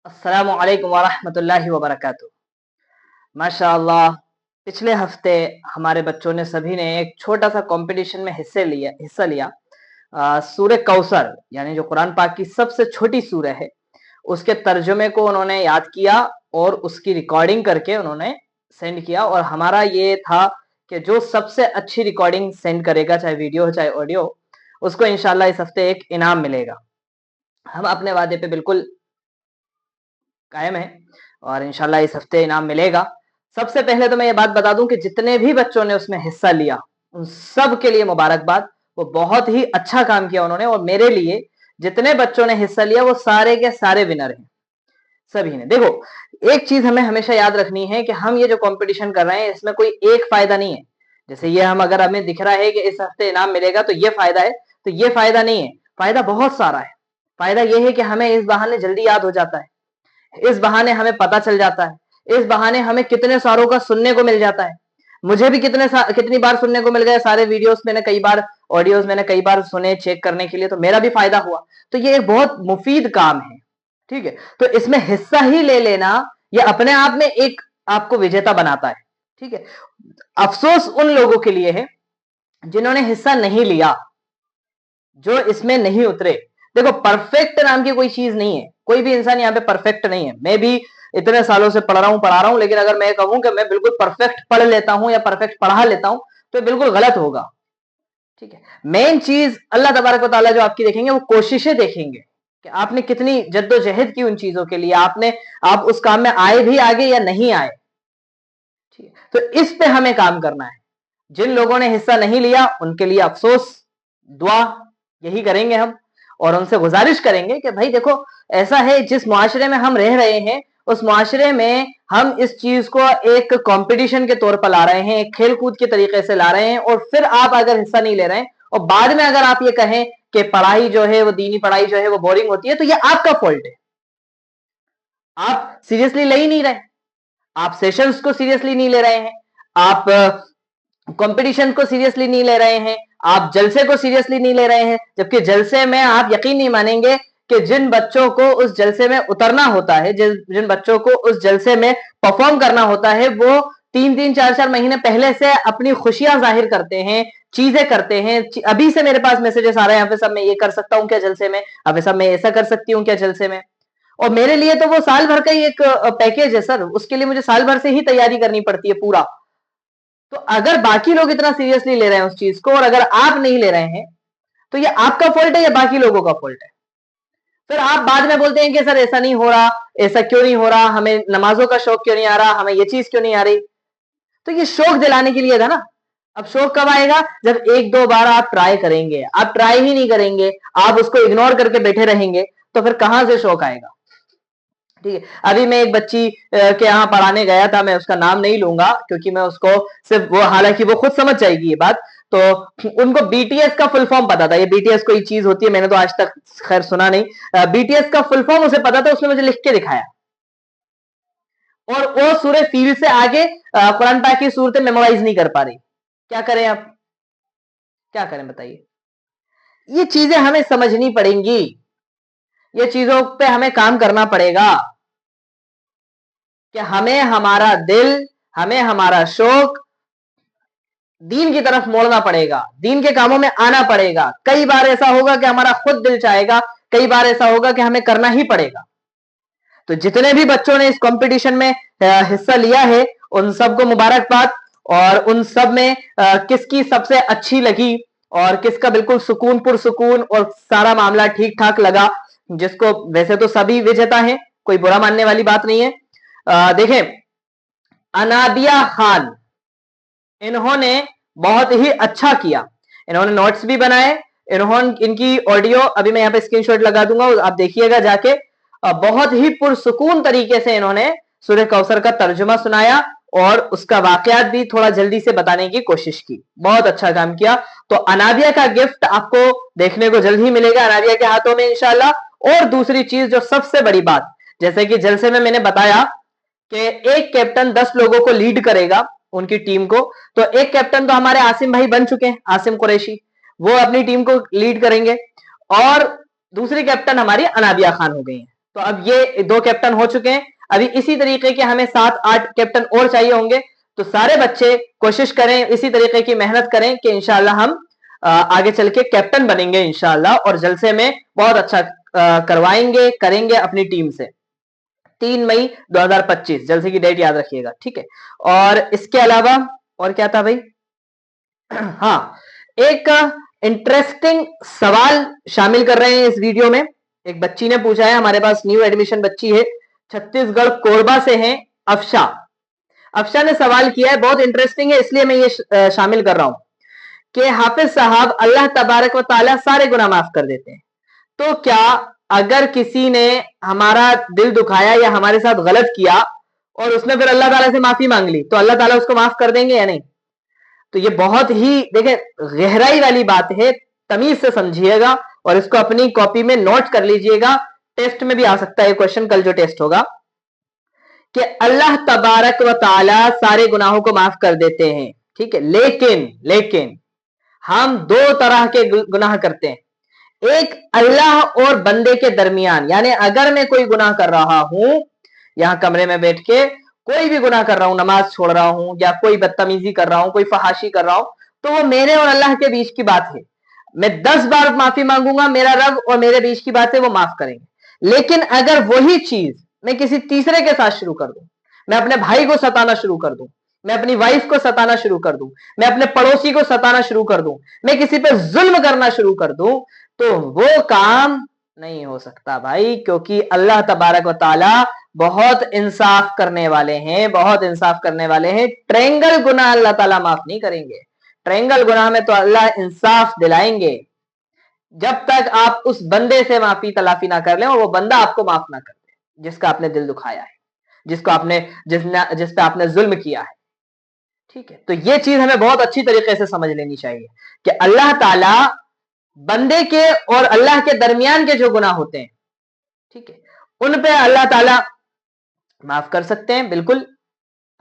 अस्सलामु अलैकुम वरहमतुल्लाहि वबरकातुह। माशाअल्लाह, पिछले हफ्ते हमारे बच्चों ने सभी ने एक छोटा सा कंपटीशन में हिस्सा लिया। सूरह कौसर यानी जो कुरान पाक की सबसे छोटी सूरह है, उसके तर्जुमे को उन्होंने याद किया और उसकी रिकॉर्डिंग करके उन्होंने सेंड किया। और हमारा ये था कि जो सबसे अच्छी रिकॉर्डिंग सेंड करेगा, चाहे वीडियो हो चाहे ऑडियो, उसको इंशाल्लाह इस हफ्ते एक इनाम मिलेगा। हम अपने वादे पे बिल्कुल कायम है और इंशाल्लाह इस हफ्ते इनाम मिलेगा। सबसे पहले तो मैं ये बात बता दूं कि जितने भी बच्चों ने उसमें हिस्सा लिया, उन सब के लिए मुबारकबाद। वो बहुत ही अच्छा काम किया उन्होंने, और मेरे लिए जितने बच्चों ने हिस्सा लिया वो सारे के सारे विनर हैं, सभी ने। देखो, एक चीज हमें हमेशा याद रखनी है कि हम ये जो कंपटीशन कर रहे हैं, इसमें कोई एक फायदा नहीं है। जैसे ये अगर हमें दिख रहा है कि इस हफ्ते इनाम मिलेगा तो ये फायदा है, तो ये फायदा नहीं है। फायदा बहुत सारा है। फायदा ये है कि हमें इस बहाने जल्दी याद हो जाता है, इस बहाने हमें पता चल जाता है, इस बहाने हमें कितने सारों का सुनने को मिल जाता है। मुझे भी कितनी बार सुनने को मिल गया, सारे वीडियोस मैंने कई बार, ऑडियोज मैंने कई बार सुने चेक करने के लिए, तो मेरा भी फायदा हुआ। तो ये एक बहुत मुफीद काम है, ठीक है। तो इसमें हिस्सा ही ले लेना ये अपने आप में एक आपको विजेता बनाता है, ठीक है। अफसोस उन लोगों के लिए है जिन्होंने हिस्सा नहीं लिया, जो इसमें नहीं उतरे। देखो, परफेक्ट नाम की कोई चीज नहीं है, कोई भी इंसान यहाँ पे परफेक्ट नहीं है। मैं भी इतने सालों से पढ़ा रहा हूं, लेकिन अगर मैं कहूं कि मैं बिल्कुल परफेक्ट पढ़ लेता हूं या परफेक्ट पढ़ा लेता हूं, तो बिल्कुल गलत होगा, ठीक है। मेन चीज अल्लाह तबारक व तआला जो आपकी देखेंगे, वो कोशिशें देखेंगे कि आपने कितनी जद्दोजहद की उन चीजों के लिए, आप उस काम में आए भी आगे या नहीं आए, ठीक है। तो इस पे हमें काम करना है। जिन लोगों ने हिस्सा नहीं लिया उनके लिए अफसोस, दुआ यही करेंगे हम, और उनसे गुजारिश करेंगे कि भाई देखो, ऐसा है जिस मुआशरे में हम रह रहे हैं, उस मुआशरे में हम इस चीज को एक कंपटीशन के तौर पर ला रहे हैं, एक खेल कूद के तरीके से ला रहे हैं, और फिर आप अगर हिस्सा नहीं ले रहे हैं और बाद में अगर आप ये कहें कि पढ़ाई जो है वो, दीनी पढ़ाई जो है वो बोरिंग होती है, तो ये आपका फॉल्ट है। आप सीरियसली ले ही नहीं रहे, आप सेशंस को सीरियसली नहीं ले रहे हैं, आप कंपटीशन को सीरियसली नहीं ले रहे हैं, आप जलसे को सीरियसली नहीं ले रहे हैं। जबकि जलसे में आप यकीन नहीं मानेंगे कि जिन बच्चों को उस जलसे में उतरना होता है, जिन बच्चों को उस जलसे में परफॉर्म करना होता है, वो 3-3 4-4 महीने पहले से अपनी खुशियां जाहिर करते हैं, चीजें करते हैं। अभी से मेरे पास मैसेजेस आ रहे हैं, यहाँ पे सब मैं ये कर सकता हूँ क्या जलसे में, अभी सब मैं ऐसा कर सकती हूँ क्या जलसे में। और मेरे लिए तो वो साल भर का ही एक पैकेज है सर, उसके लिए मुझे साल भर से ही तैयारी करनी पड़ती है पूरा। तो अगर बाकी लोग इतना सीरियसली ले रहे हैं उस चीज को, और अगर आप नहीं ले रहे हैं, तो ये आपका फॉल्ट है या बाकी लोगों का फॉल्ट है। फिर आप बाद में बोलते हैं कि सर ऐसा नहीं हो रहा, ऐसा क्यों नहीं हो रहा, हमें नमाजों का शौक क्यों नहीं आ रहा, हमें ये चीज क्यों नहीं आ रही। तो ये शौक दिलाने के लिए था ना। अब शौक कब आएगा, जब 1-2 बार आप ट्राई करेंगे। आप ट्राई ही नहीं करेंगे, आप उसको इग्नोर करके बैठे रहेंगे, तो फिर कहां से शौक आएगा, ठीक है। अभी मैं एक बच्ची के यहाँ पढ़ाने गया था, मैं उसका नाम नहीं लूंगा क्योंकि मैं उसको सिर्फ वो, हालांकि वो खुद समझ जाएगी ये बात। तो उनको बीटीएस का फुल फॉर्म पता था। ये बीटीएस कोई चीज होती है, मैंने तो आज तक खैर सुना नहीं। बीटीएस का फुल फॉर्म उसे पता था, उसने मुझे लिख के दिखाया। और वो सूरह फील से आगे कुरान पाक की सूरतें मेमोराइज नहीं कर पा रही। क्या करें आप, क्या करें बताइए। ये चीजें हमें समझनी पड़ेंगी, ये चीजों पे हमें काम करना पड़ेगा कि हमें हमारा दिल, हमें हमारा शौक दीन की तरफ मोड़ना पड़ेगा, दीन के कामों में आना पड़ेगा। कई बार ऐसा होगा कि हमारा खुद दिल चाहेगा, कई बार ऐसा होगा कि हमें करना ही पड़ेगा। तो जितने भी बच्चों ने इस कंपटीशन में हिस्सा लिया है, उन सबको मुबारकबाद। और उन सब में किसकी सबसे अच्छी लगी और किसका बिल्कुल सुकून पुरसुकून और सारा मामला ठीक ठाक लगा, जिसको, वैसे तो सभी विजेता हैं, कोई बुरा मानने वाली बात नहीं है। देखें, अनाबिया खान, इन्होंने बहुत ही अच्छा किया। इन्होंने नोट्स भी बनाए, इनकी ऑडियो अभी मैं यहाँ पे स्क्रीनशॉट लगा दूंगा, आप देखिएगा जाके। बहुत ही पुरसुकून तरीके से इन्होंने सूरह कौसर का तर्जुमा सुनाया और उसका वाकयात भी थोड़ा जल्दी से बताने की कोशिश की। बहुत अच्छा काम किया। तो अनाबिया का गिफ्ट आपको देखने को जल्द ही मिलेगा अनाबिया के हाथों में इंशाल्लाह। और दूसरी चीज जो सबसे बड़ी बात, जैसे कि जलसे में मैंने बताया कि एक कैप्टन 10 लोगों को लीड करेगा उनकी टीम को। तो एक कैप्टन तो हमारे आसिम भाई बन चुके हैं, आसिम कुरैशी, वो अपनी टीम को लीड करेंगे। और दूसरी कैप्टन हमारी अनाबिया खान हो गई है। तो अब ये 2 कैप्टन हो चुके हैं, अभी इसी तरीके के हमें 7-8 कैप्टन और चाहिए होंगे। तो सारे बच्चे कोशिश करें, इसी तरीके की मेहनत करें कि इंशाल्लाह हम आगे चल के कैप्टन बनेंगे इंशाल्लाह, और जलसे में बहुत अच्छा करवाएंगे, करेंगे अपनी टीम से। 3 मई 2025 जलसे की डेट याद रखिएगा, ठीक है। और इसके अलावा और क्या था भाई? हाँ, एक इंटरेस्टिंग सवाल शामिल कर रहे हैं इस वीडियो में। एक बच्ची ने पूछा है, हमारे पास न्यू एडमिशन बच्ची है, छत्तीसगढ़ कोरबा से है अफशा। अफशा ने सवाल किया है, बहुत इंटरेस्टिंग है, इसलिए मैं ये शामिल कर रहा हूं कि हाफिज साहब, अल्लाह तबारक व ताला सारे गुनाह माफ कर देते हैं, तो क्या अगर किसी ने हमारा दिल दुखाया या हमारे साथ गलत किया और उसने फिर अल्लाह ताला से माफी मांग ली, तो अल्लाह ताला उसको माफ कर देंगे या नहीं? तो ये बहुत ही देखें गहराई वाली बात है, तमीज से समझिएगा और इसको अपनी कॉपी में नोट कर लीजिएगा। टेस्ट में भी आ सकता है क्वेश्चन, कल जो टेस्ट होगा, कि अल्लाह तबारक व ताला सारे गुनाहों को माफ कर देते हैं, ठीक है। लेकिन हम 2 तरह के गुनाह करते हैं, एक अल्लाह और बंदे के दरमियान, यानी अगर मैं कोई गुनाह कर रहा हूं, यहां कमरे में बैठ के कोई भी गुनाह कर रहा हूं, नमाज छोड़ रहा हूं या कोई बदतमीजी कर रहा हूं, कोई फहाशी कर रहा हूं, तो वो मेरे और अल्लाह के बीच की बात है। मैं 10 बार माफी मांगूंगा, मेरा रब और मेरे बीच की बात है, वो माफ करेंगे। लेकिन अगर वही चीज मैं किसी तीसरे के साथ शुरू कर दूं, मैं अपने भाई को सताना शुरू कर दूं, मैं अपनी वाइफ को सताना शुरू कर दूं, मैं अपने पड़ोसी को सताना शुरू कर दूं, मैं किसी पे जुल्म करना शुरू कर दूं, तो वो काम नहीं हो सकता भाई, क्योंकि अल्लाह तबारक व ताला बहुत इंसाफ करने वाले हैं, बहुत इंसाफ करने वाले हैं। ट्रायंगल गुनाह अल्लाह ताला माफ नहीं करेंगे, ट्रायंगल गुनाह में तो अल्लाह इंसाफ दिलाएंगे, जब तक आप उस बंदे से माफी तलाफी ना कर लें और वो बंदा आपको माफ ना कर दे जिसका आपने दिल दुखाया है, जिसको आपने जिस पे आपने जुल्म किया है, ठीक है। तो ये चीज हमें बहुत अच्छी तरीके से समझ लेनी चाहिए कि अल्लाह ताला बंदे के और अल्लाह के दरमियान के जो गुनाह होते हैं, ठीक है, उन पे अल्लाह ताला माफ कर सकते हैं, बिल्कुल।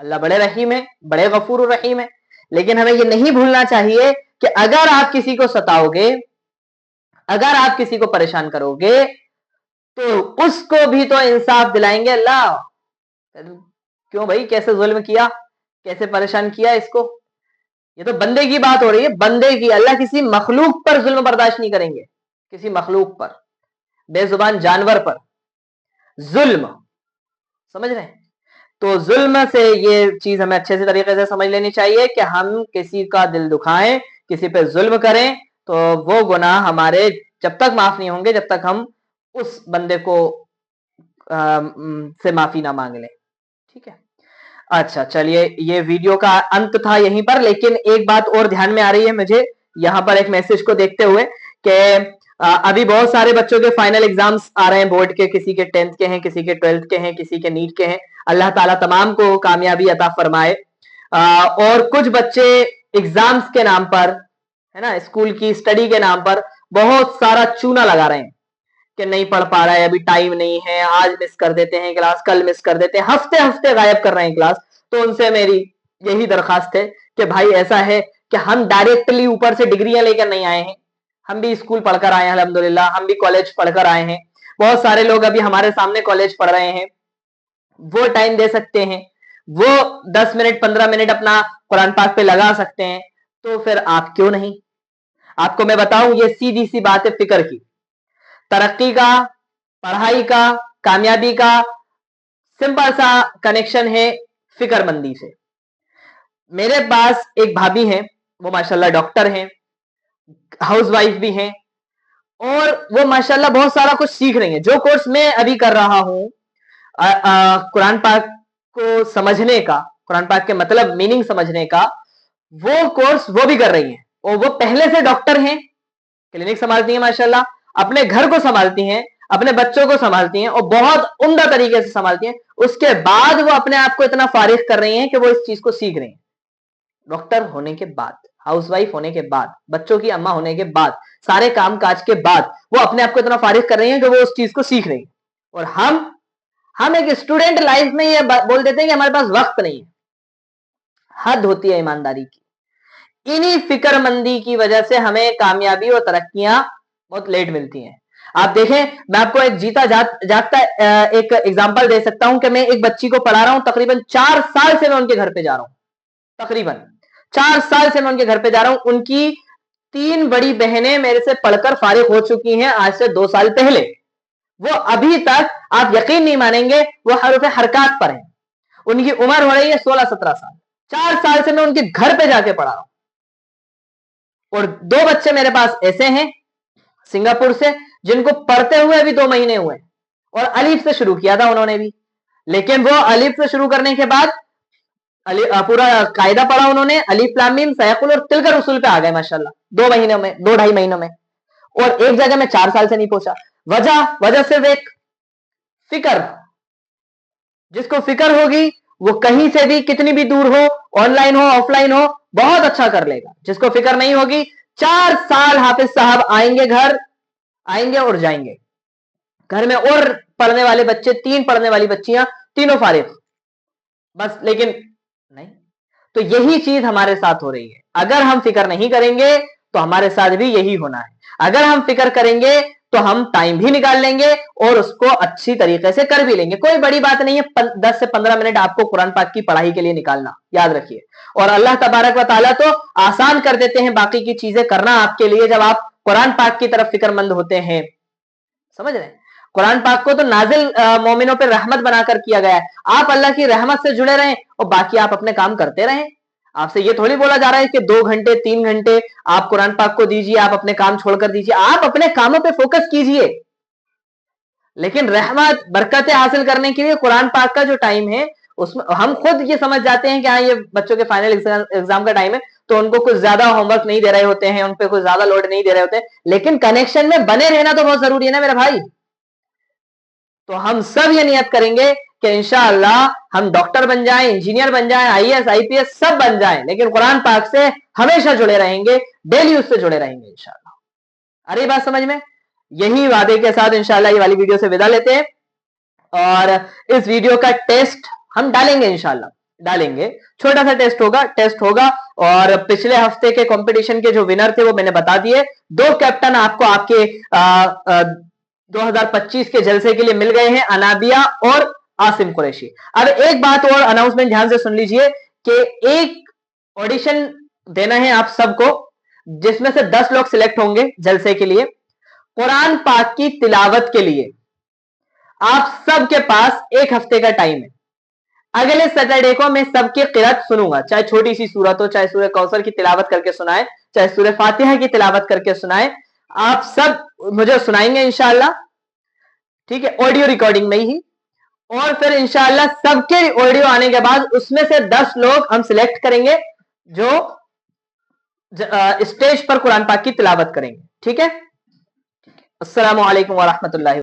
अल्लाह बड़े रहीम है, बड़े गफूर रहीम है। लेकिन हमें ये नहीं भूलना चाहिए कि अगर आप किसी को सताओगे, अगर आप किसी को परेशान करोगे, तो उसको भी तो इंसाफ दिलाएंगे अल्लाह। क्यों भाई, कैसे जुल्म किया, कैसे परेशान किया इसको? ये तो बंदे की बात हो रही है, बंदे की। अल्लाह किसी मखलूक पर जुल्म बर्दाश्त नहीं करेंगे, किसी मखलूक पर, बेजुबान जानवर पर जुल्म, समझ रहे हैं? तो जुल्म से ये चीज हमें अच्छे से तरीके से समझ लेनी चाहिए कि हम किसी का दिल दुखाएं, किसी पे जुल्म करें, तो वो गुनाह हमारे जब तक माफ नहीं होंगे, जब तक हम उस बंदे को से माफी ना मांग लें, ठीक है। अच्छा चलिए, ये वीडियो का अंत था यहीं पर, लेकिन एक बात और ध्यान में आ रही है मुझे यहाँ पर एक मैसेज को देखते हुए कि अभी बहुत सारे बच्चों के फाइनल एग्जाम्स आ रहे हैं बोर्ड के, किसी के 10th के हैं, किसी के 12th के हैं, किसी के नीट के हैं। अल्लाह ताला तमाम को कामयाबी अता फरमाए। और कुछ बच्चे एग्जाम्स के नाम पर, है ना, स्कूल की स्टडी के नाम पर बहुत सारा चूना लगा रहे हैं कि नहीं पढ़ पा रहा है, अभी टाइम नहीं है, आज मिस कर देते हैं क्लास, कल मिस कर देते हैं, हफ्ते हफ्ते गायब कर रहे हैं क्लास। तो उनसे मेरी यही दरखास्त है कि भाई ऐसा है कि हम डायरेक्टली ऊपर से डिग्रियां लेकर नहीं आए हैं, हम भी स्कूल पढ़कर आए हैं अल्हम्दुलिल्लाह, हम भी कॉलेज पढ़कर आए हैं। बहुत सारे लोग अभी हमारे सामने कॉलेज पढ़ रहे हैं, वो टाइम दे सकते हैं, वो 10 मिनट 15 मिनट अपना कुरान पाक पे लगा सकते हैं, तो फिर आप क्यों नहीं? आपको मैं बताऊं, ये सीधी सी बात है फिक्र की। तरक्की का, पढ़ाई का, कामयाबी का सिंपल सा कनेक्शन है फिक्रमंदी से। मेरे पास एक भाभी हैं, वो माशाल्लाह डॉक्टर हैं, हाउसवाइफ भी हैं, और वो माशाल्लाह बहुत सारा कुछ सीख रही हैं। जो कोर्स मैं अभी कर रहा हूं, कुरान पाक को समझने का, कुरान पाक के मतलब मीनिंग समझने का, वो कोर्स वो भी कर रही हैं। और वो पहले से डॉक्टर हैं, क्लिनिक संभालती हैं माशाल्लाह, अपने घर को संभालती हैं, अपने बच्चों को संभालती हैं, और बहुत उम्दा तरीके से संभालती हैं। उसके बाद वो अपने आप को इतना फारिग कर रही हैं कि वो इस चीज को सीख रही हैं। डॉक्टर होने के बाद, हाउसवाइफ होने के बाद, बच्चों की अम्मा होने के बाद, सारे काम काज के बाद वो अपने आप को इतना फारिग कर रही हैं कि वो उस चीज को सीख रही हैं। और हम एक स्टूडेंट लाइफ में ये बोल देते हैं कि हमारे पास वक्त नहीं है। हद होती है ईमानदारी की। इन्हीं फिक्रमंदी की वजह से हमें कामयाबी और तरक्कियां बहुत लेट मिलती हैं। आप देखें, मैं आपको एक जीता जागता एक एग्जांपल दे सकता हूं कि मैं एक बच्ची को पढ़ा रहा हूं, तकरीबन 4 साल से मैं उनके घर पे जा रहा हूं, तकरीबन 4 साल से मैं उनके घर पे जा रहा हूं। उनकी 3 बड़ी बहनें मेरे से पढ़कर फारिग हो चुकी हैं आज से 2 साल पहले। वो अभी तक, आप यकीन नहीं मानेंगे, वो हरूफ हरकात पर हैं। उनकी उम्र हो रही है 16-17 साल। 4 साल से मैं उनके घर पे जाके पढ़ा रहा हूं। और 2 बच्चे मेरे पास ऐसे हैं सिंगापुर से, जिनको पढ़ते हुए अभी 2 महीने हुए, और अलीफ से शुरू किया था उन्होंने भी। लेकिन वो अलीफ से शुरू करने के बाद पूरा कायदा पढ़ा उन्होंने, अलीफ लाम मीम सयकुल और तिलकर उसूल पे आ गए माशाल्लाह 2 महीने में, 2-2.5 महीनों में। और एक जगह में 4 साल से नहीं पहुंचा। वजह सिर्फ एक, फिक्र। जिसको फिक्र होगी वो कहीं से भी, कितनी भी दूर हो, ऑनलाइन हो ऑफलाइन हो, बहुत अच्छा कर लेगा। जिसको फिक्र नहीं होगी, 4 साल हाफिज साहब आएंगे, घर आएंगे और जाएंगे। घर में और पढ़ने वाले बच्चे, 3 पढ़ने वाली बच्चियां, तीनों फारिग बस। लेकिन नहीं, तो यही चीज हमारे साथ हो रही है। अगर हम फिक्र नहीं करेंगे तो हमारे साथ भी यही होना है। अगर हम फिक्र करेंगे तो हम टाइम भी निकाल लेंगे और उसको अच्छी तरीके से कर भी लेंगे। कोई बड़ी बात नहीं है 10 से 15 मिनट आपको कुरान पाक की पढ़ाई के लिए निकालना, याद रखिए। और अल्लाह तबारक व तआला तो आसान कर देते हैं बाकी की चीजें करना आपके लिए, जब आप कुरान पाक की तरफ फिक्रमंद होते हैं। समझ रहे हैं? कुरान पाक को तो नाजिल मोमिनों पर रहमत बनाकर किया गया है। आप अल्लाह की रहमत से जुड़े रहें और बाकी आप अपने काम करते रहें। आपसे ये थोड़ी बोला जा रहा है कि 2 घंटे 3 घंटे आप कुरान पाक को दीजिए, आप अपने काम छोड़कर दीजिए। आप अपने कामों पे फोकस कीजिए, लेकिन रहमत बरकतें हासिल करने के लिए कुरान पाक का जो टाइम है, उसमें हम खुद ये समझ जाते हैं कि हाँ, ये बच्चों के फाइनल एग्जाम का टाइम है, तो उनको कुछ ज्यादा होमवर्क नहीं दे रहे होते हैं, उन पे कुछ ज्यादा लोड नहीं दे रहे होते, लेकिन कनेक्शन में बने रहना तो बहुत जरूरी है ना मेरे भाई। तो हम सब ये नियत करेंगे कि इंशाअल्लाह हम डॉक्टर बन जाएं, इंजीनियर बन जाएं, आईएएस आईपीएस सब बन जाएं, लेकिन कुरान पाक से हमेशा जुड़े रहेंगे, डेली उससे जुड़े रहेंगे इंशाअल्लाह। अरे बात समझ में? यही वादे के साथ इंशाअल्लाह ये वाली वीडियो से विदा लेते हैं। और इस वीडियो का टेस्ट हम डालेंगे, इंशाअल्लाह डालेंगे। छोटा सा टेस्ट होगा। और पिछले हफ्ते के कंपटीशन के जो विनर थे वो मैंने बता दिए। 2 कैप्टन आपको आपके 2025 के जलसे के लिए मिल गए हैं, अनाबिया और आसिम कुरैशी। अब एक बात और अनाउंसमेंट ध्यान से सुन लीजिए कि एक ऑडिशन देना है आप सबको, जिसमें से 10 लोग सिलेक्ट होंगे जलसे के लिए, कुरान पाक की तिलावत के लिए। आप सबके पास 1 हफ्ते का टाइम है। अगले सैटरडे को मैं सबकी क़िरात सुनूंगा, चाहे छोटी सी सूरत हो, चाहे सूरह कौसर की तिलावत करके सुनाए, चाहे सूरह फातिहा की तिलावत करके सुनाए, आप सब मुझे सुनाएंगे इंशाअल्लाह। ठीक है, ऑडियो रिकॉर्डिंग में ही। और फिर इंशाअल्लाह सबके ऑडियो आने के बाद उसमें से 10 लोग हम सिलेक्ट करेंगे जो स्टेज पर कुरान पाक की तिलावत करेंगे। ठीक है, अस्सलामु अलैकुम व रहमतुल्लाहि।